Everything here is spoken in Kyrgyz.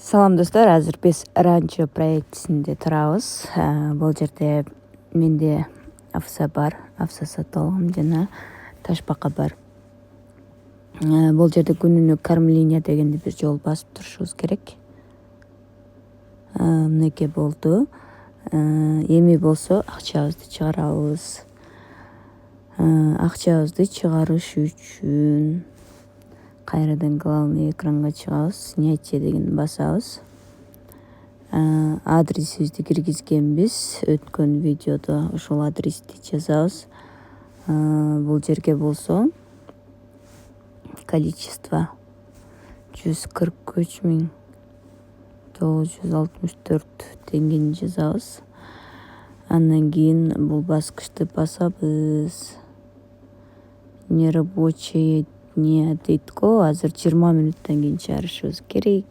Салам достор, азыр биз ранчо проектисинде турабыз. Бул жерде менде овса бар, овса сатып алгам жана таш бака бар. Бул жерде күнүнө кормление дегенди бир жолу басып турушубуз керек. Мынакей болду. Эми болсо акчабызды чыгарабыз. Акчабызды чыгарыш үчүн кайрадан главный экранга чыгабыз, снятие дегенди басабыз. Адресибизди киргизгенбиз өткөн видеодо, ошол адрести жазабыз. Бул жерге болсо количество 143.964 теңгени жазабыз. Андан кийин бул баскычты басабыз. Нерабочее дня дейт го, азыр 20 мүнөттөн кийин чыгарышыбыз керек.